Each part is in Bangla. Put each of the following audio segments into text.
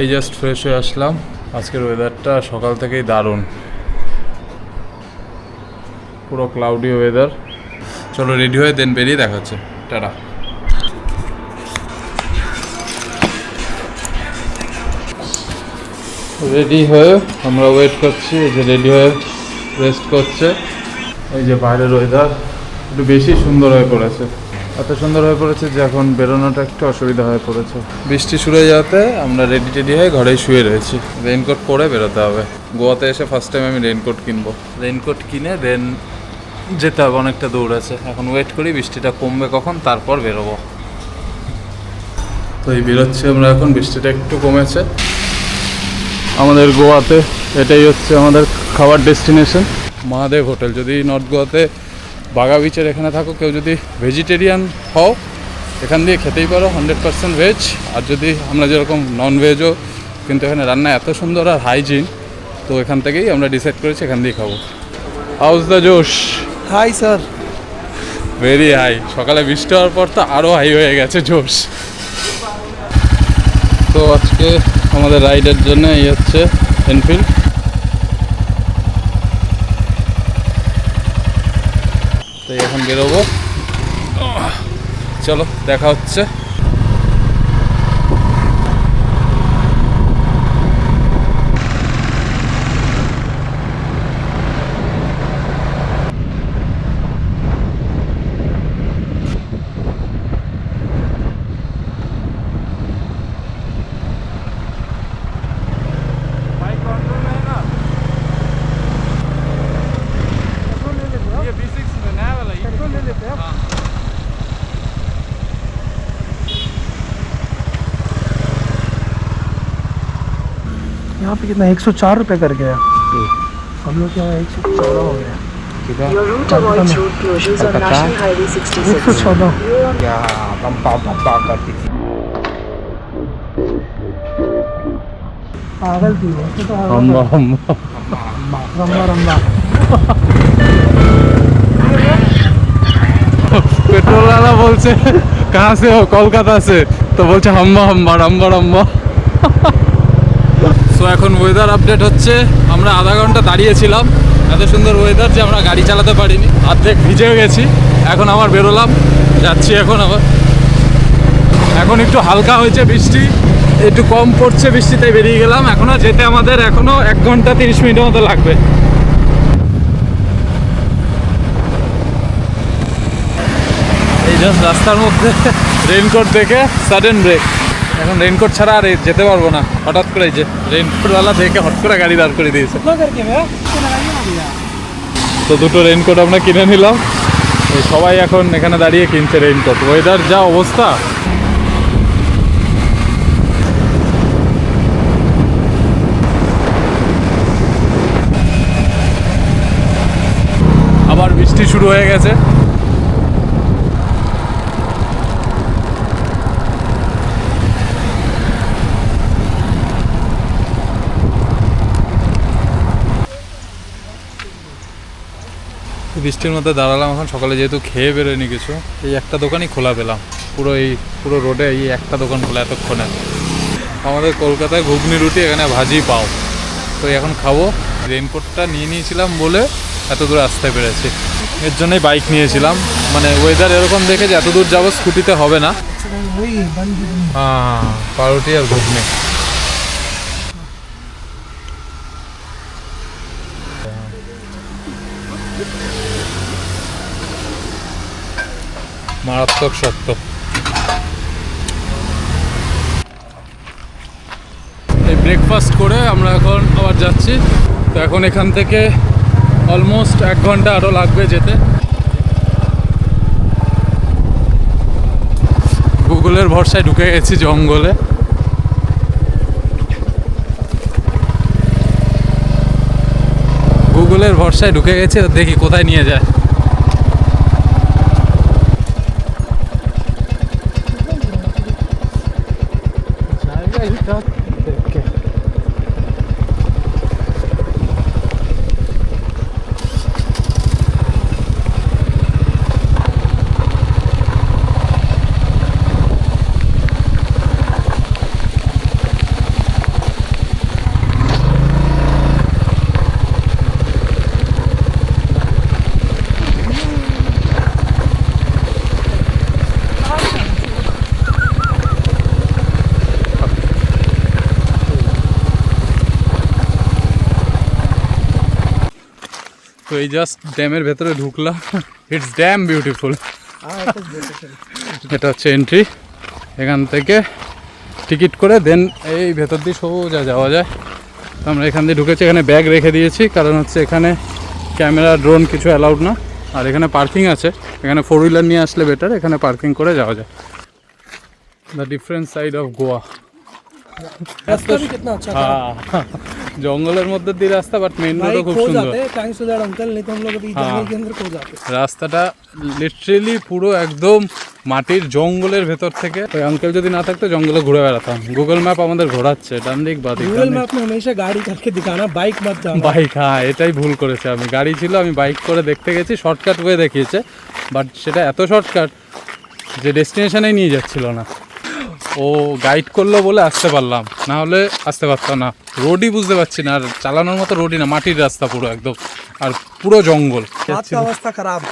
এই জাস্ট ফ্রেশ হয়ে আসলাম। আজকের ওয়েদারটা সকাল থেকেই দারুণ, পুরো ক্লাউডি ওয়েদার। চলো রেডি হয়ে দেন বেরিয়ে দেখা হচ্ছে। টাটা। রেডি হয়ে আমরা ওয়েট করছি, এই যে রেডি হয়ে রেস্ট করছে। এই যে বাইরের ওয়েদার একটু বেশি সুন্দর হয়ে পড়েছে, এত সুন্দর হয়ে পড়েছে যে এখন বেরোনোটা একটু অসুবিধা হয়ে পড়েছে। বৃষ্টি শুরু হয়ে যাওয়াতে আমরা রেডি হয়ে ঘরেই শুয়ে রয়েছি। রেইনকোট পরে বেরোতে হবে। গোয়াতে এসে ফার্স্ট টাইম আমি রেইনকোট কিনবো। রেইনকোট কিনে দেন যেতে হবে, অনেকটা দূর আছে। এখন ওয়েট করি বৃষ্টিটা কমবে কখন, তারপর বেরোবো। তো এই বেরোচ্ছি আমরা এখন, বৃষ্টিটা একটু কমেছে। আমাদের গোয়াতে এটাই হচ্ছে আমাদের খাবার ডেস্টিনেশন, মহাদেব হোটেল। যদি নর্থ গোয়াতে বাগা বিচের এখানে থাকো, কেউ যদি ভেজিটেরিয়ান হও এখান দিয়ে খেতেই পারো, 100% ভেজ। আর যদি আমরা যেরকম নন ভেজও, কিন্তু এখানে রান্না এত সুন্দর আর হাইজিন, তো এখান থেকেই আমরা ডিসাইড করেছি এখান দিয়েই খাবো। How's the josh? High sir. Very high. সকালে বৃষ্টি হওয়ার পর তো আরও হাই হয়ে গেছে জোশ। তো আজকে আমাদের রাইডের জন্য এই হচ্ছে এনফিল্ড। তো এখন বেরোবো, চলো দেখা হচ্ছে। यहाँ पे कितना 104 रुपये कर गया। हम लोग यहाँ 114 हो गया। Your route avoids road closures on National Highway 66. 114 क्या बम्पा बम्पा करती थी। पागल थी वो तो। हम्बा हम्बा रंबा रंबा। पेट्रोल वाला बोलছে कहाँ से हो, कोलकाता से, तो बोलছে हम्बा हम्बा रम्बा रम्बा। সো এখন ওয়েদার আপডেট হচ্ছে। আমরা আধা ঘন্টা দাঁড়িয়েছিলাম, এত সুন্দর ওয়েদার যে আমরা গাড়ি চালাতে পারিনি, অর্ধেক ভিজে গেছি। এখন আবার বেরোলাম, যাচ্ছি এখন আবার। এখন একটু হালকা হয়েছে বৃষ্টি, একটু কম পড়ছে বৃষ্টিতে বেরিয়ে গেলাম। এখনও যেতে আমাদের এখনও 1 ঘন্টা 30 মিনিটের মতো লাগবে। এই জাস্ট রাস্তার মধ্যে রেইনকোট দেখে সাডেন ব্রেক। এখন রেইনকোট ছাড়া আর যেতে পারবো না। হঠাৎ করে যে রেইনকোটওয়ালা দেখে হট করে গাড়ি দাঁড় করে দিয়েছে। তো দুটো রেইনকোট আমরা কিনে নিলাম। সবাই এখন এখানে দাঁড়িয়ে কিনছে রেইনকোট, ওয়েদার যা অবস্থা। আবার বৃষ্টি শুরু হয়ে গেছে। বৃষ্টির মধ্যে দাঁড়ালাম এখন। সকালে যেহেতু খেয়ে বেরোয়নি কিছু, এই একটা দোকানই খোলা পেলাম। পুরো রোডে এই একটা দোকান খোলা এতক্ষণে। আমাদের কলকাতায় ঘুগনি রুটি, এখানে ভাজি পাও। তো এখন খাবো। রেইনকোটটা নিয়ে নিয়েছিলাম বলে এত দূর আসতে পেরেছি, এর জন্যই বাইক নিয়েছিলাম। মানে ওয়েদার এরকম দেখে যে এত দূর যাবো স্কুটিতে হবে না। হ্যাঁ, পাউরুটি আর ঘুগনি। মারাত্মক সত্য। এই ব্রেকফাস্ট করে আমরা এখন আবার যাচ্ছি। তো এখন এখান থেকে অলমোস্ট 1 ঘন্টা আরও লাগবে যেতে। গুগলের ভরসায় ঢুকে গেছি জঙ্গলে। গুগলের ভরসায় ঢুকে গেছি, দেখি কোথায় নিয়ে যায়। এই জাস্ট ড্যামের ভেতরে ঢুকলাম, ইটস ড্যাম বিউটিফুল। এটা হচ্ছে এন্ট্রি, এখান থেকে টিকিট করে দেন এই ভেতর দিয়ে সোজা যাওয়া যায়। তো আমরা এখান দিয়ে ঢুকেছি, এখানে ব্যাগ রেখে দিয়েছি, কারণ হচ্ছে এখানে ক্যামেরা ড্রোন কিছু অ্যালাউড না। আর এখানে পার্কিং আছে, এখানে 4 হুইলার নিয়ে আসলে বেটার, এখানে পার্কিং করে যাওয়া যায়। The different side of Goa. रास्ता भी कितना अच्छा था হ্যাঁ, জঙ্গলের মধ্যে দিয়ে রাস্তা, বাট মেইন রোডও भाई খুব खो সুন্দর। जाते थैंक्स टू दैट अंकल नहीं तो हम लोग अभी जंगल के अंदर खो जाते রাস্তাটা লিটারেলি পুরো একদম মাটির জঙ্গলের ভেতর থেকে। ওই আঙ্কেল যদি না থাকতো জঙ্গলে ঘুরে বেড়াতাম। গুগল ম্যাপ আমাদের ঘোরাচ্ছে ডান দিক বা দিক। गूगल मैप में हमेशा गाड़ी करके दिखाना बाइक मत जाना বাইক, হ্যাঁ এটাই ভুল করেছে আমি। গাড়ি ছিল, আমি বাইক করে দেখতে গেছি, শর্টকাট ওয়ে দেখিয়েছে, বাট সেটা এত শর্টকাট যে ডেস্টিনেশনেই নিয়ে যাচ্ছিল না। ও গাইড করলো বলে আসতে পারলাম, না হলে আসতে পারতাম না। রোডই বুঝতে পারছি না, আর চালানোর মতো রোডই না, মাটির রাস্তা পুরো একদম, আর পুরো জঙ্গল। हाथ का अवस्था खराब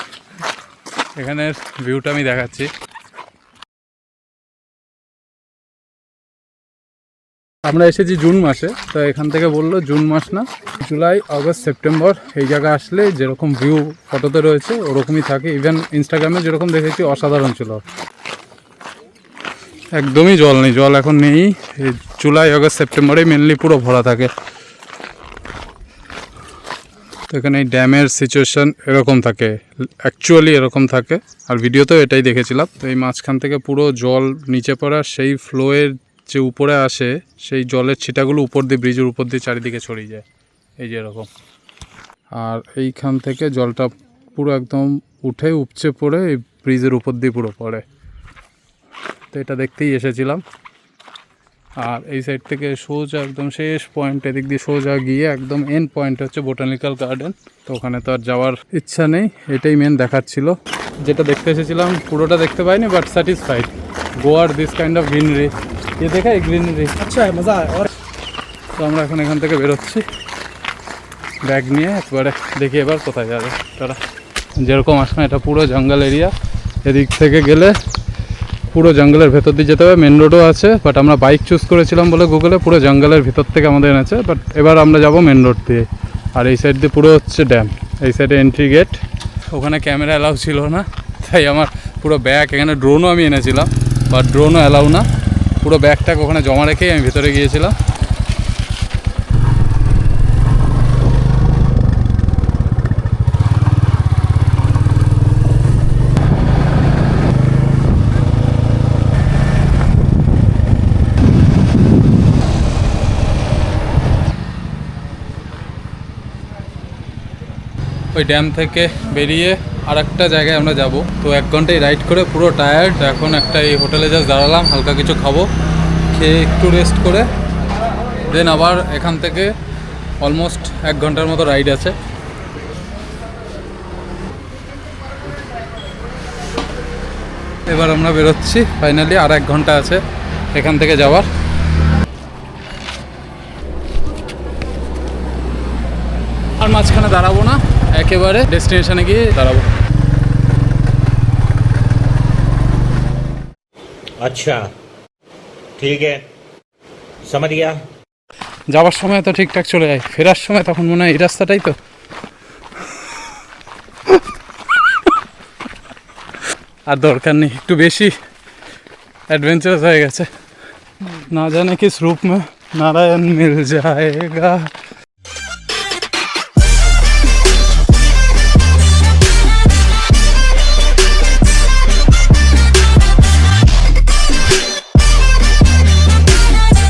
এখানের ভিউটা আমি দেখাচ্ছি। আমরা এসেছি জুন মাসে, তো এখান থেকে বললো জুন মাস না, জুলাই, আগস্ট, সেপ্টেম্বর এই জায়গা আসলে যেরকম ভিউ ফটোতে রয়েছে ওরকমই থাকে। ইভেন ইনস্টাগ্রামে যেরকম দেখেছি অসাধারণ ছিল। একদমই জল নেই, জল এখন নেই। এই জুলাই, আগস্ট, সেপ্টেম্বরেই মেনলি পুরো ভরা থাকে। তো এখানে এই ড্যামের সিচুয়েশন এরকম থাকে, অ্যাকচুয়ালি এরকম থাকে, আর ভিডিওতেও এটাই দেখেছিলাম। তো এই মাঝখান থেকে পুরো জল নিচে পড়া, সেই ফ্লোয়ের যে উপরে আসে সেই জলের ছিটাগুলো উপর দিয়ে, ব্রিজের উপর দিয়ে চারিদিকে ছড়িয়ে যায়, এই যে এরকম। আর এইখান থেকে জলটা পুরো একদম উঠে উপচে পড়ে এই ব্রিজের উপর দিয়ে পুরো পড়ে। তো এটা দেখতেই এসেছিলাম। আর এই সাইড থেকে সোজা একদম শেষ পয়েন্ট, এদিক দিয়ে সোজা গিয়ে একদম এন্ড পয়েন্ট হচ্ছে বোটানিক্যাল গার্ডেন। তো ওখানে তো আর যাওয়ার ইচ্ছা নেই, এটাই মেন দেখার ছিল। যেটা দেখতে এসেছিলাম পুরোটা দেখতে পাইনি, বাট স্যাটিসফাইড। গোয়ার দিস কাইন্ড অফ গ্রিনারি, ये देखा है ग्रीनरी, अच्छा है मज़ा है। और তো আমরা এখন এখান থেকে বেরোচ্ছি ব্যাগ নিয়ে, একবারে দেখি এবার কোথায় যাবে তারা। যেরকম আসলে এটা পুরো জঙ্গল এরিয়া, এদিক থেকে গেলে পুরো জঙ্গলের ভেতর দিয়ে যেতে হবে। মেন রোডও আছে, বাট আমরা বাইক চুজ করেছিলাম বলে গুগলে পুরো জঙ্গলের ভিতর থেকে আমাদের এনেছে। বাট এবার আমরা যাব মেন রোড দিয়ে। আর এই সাইড দিয়ে পুরো হচ্ছে ড্যাম, এই সাইডে এন্ট্রি গেট। ওখানে ক্যামেরা অ্যালাউ ছিল না, তাই আমার পুরো ব্যাগ, এখানে ড্রোনও আমি এনেছিলাম, বাট ড্রোনও অ্যালাউ না। পুরো ব্যাগটাকে ওখানে জমা রেখেই আমি ভিতরে গিয়েছিলাম। ওই ড্যাম থেকে বেরিয়ে আর একটা জায়গায় আমরা যাব। তো 1 ঘন্টায় রাইড করে পুরো টায়ার্ড। এখন একটা এই হোটেলে জাস্ট দাঁড়ালাম, হালকা কিছু খাবো, খেয়ে একটু রেস্ট করে দেন আবার এখান থেকে অলমোস্ট 1 ঘন্টার মতো রাইড আছে। এবার আমরা বেরোচ্ছি ফাইনালি, আর 1 ঘন্টা আছে এখান থেকে যাওয়ার। আর মাঝখানে দাঁড়াবো না, একেবারে ডেস্টিনেশনে গিয়ে দাঁড়াবো। अच्छा ठीक है समझ गया। যাওয়ার সময় তো ঠিকঠাক চলে যায়, ফেরার সময় তখন মনে হয় এই রাস্তাটাই তো। আর দরকার নেই, একটু বেশি অ্যাডভেঞ্চারাস হয়ে গেছে। না জানে কিস রূপ মে নারায়ণ মিল যায়েগা।